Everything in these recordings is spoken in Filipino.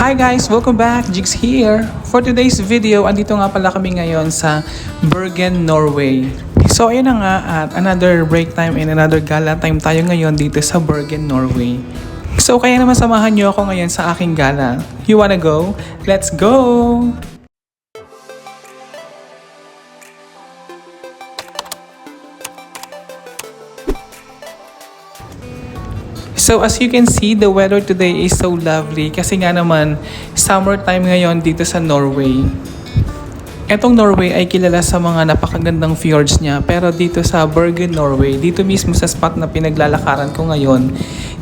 Hi guys! Welcome back! Jigs here! For today's video, andito nga pala kami ngayon sa Bergen, Norway. So ayun na nga at another break time and another gala time tayo ngayon dito sa Bergen, Norway. So kaya naman samahan nyo ako ngayon sa aking gala. You wanna go? Let's go! So as you can see, the weather today is so lovely kasi nga naman summertime ngayon dito sa Norway. Etong Norway ay kilala sa mga napakagandang fjords niya, pero dito sa Bergen, Norway, dito mismo sa spot na pinaglalakaran ko ngayon,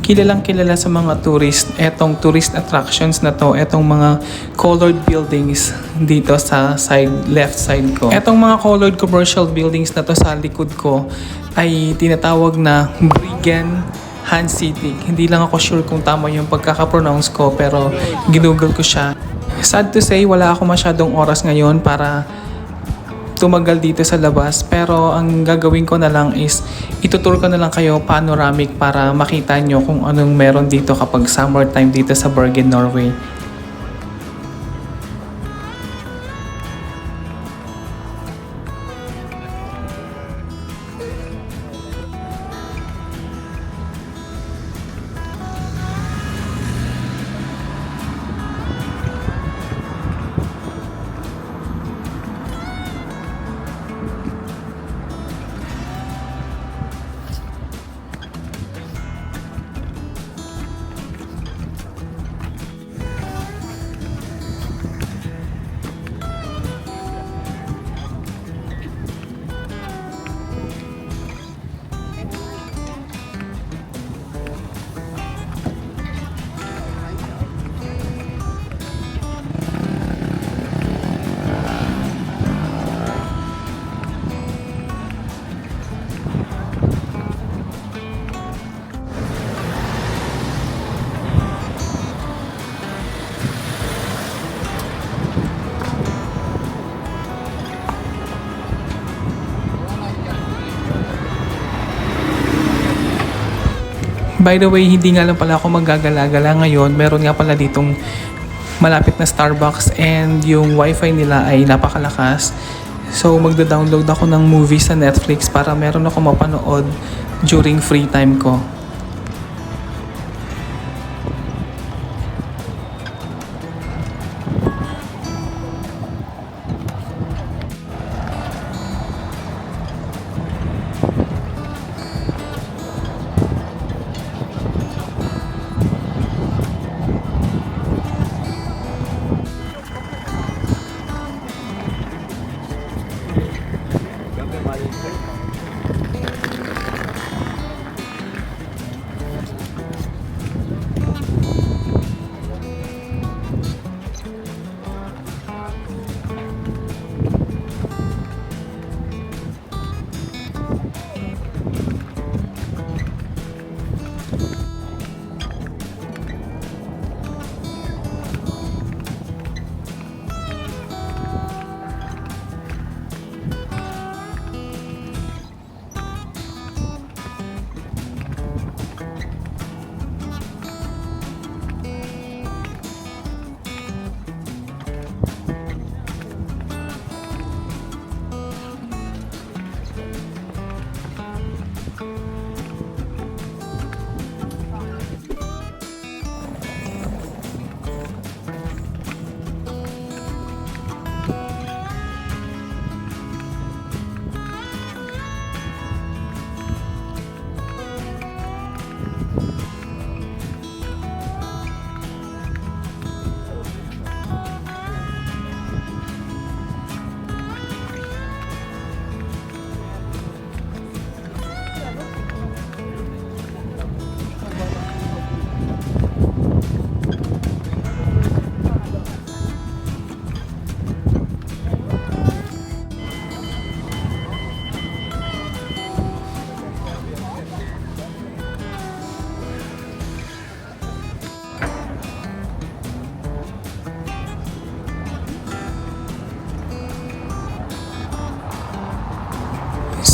kilalang kilala sa mga tourist, etong tourist attractions na to, etong mga colored buildings dito sa left side ko. Etong mga colored commercial buildings na to sa likod ko ay tinatawag na Bergen City. Hindi lang ako sure kung tama yung pagkakapronounce ko pero ginugol ko siya. Sad to say, wala ako masyadong oras ngayon para tumagal dito sa labas. Pero ang gagawin ko na lang is itutur ko na lang kayo panoramic para makita nyo kung anong meron dito kapag summertime dito sa Bergen, Norway. By the way, hindi nga lang pala ako maggagala-gala ngayon. Meron nga pala ditong malapit na Starbucks and yung wifi nila ay napakalakas. So magda-download ako ng movie sa Netflix para meron ako mapanood during free time ko.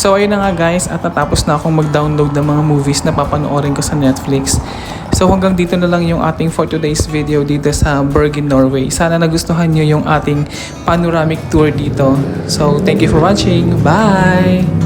So ayun na nga guys, at natapos na akong mag-download ng mga movies na papanoorin ko sa Netflix. So hanggang dito na lang yung ating for today's video dito sa Bergen, Norway. Sana nagustuhan nyo yung ating panoramic tour dito. So thank you for watching. Bye!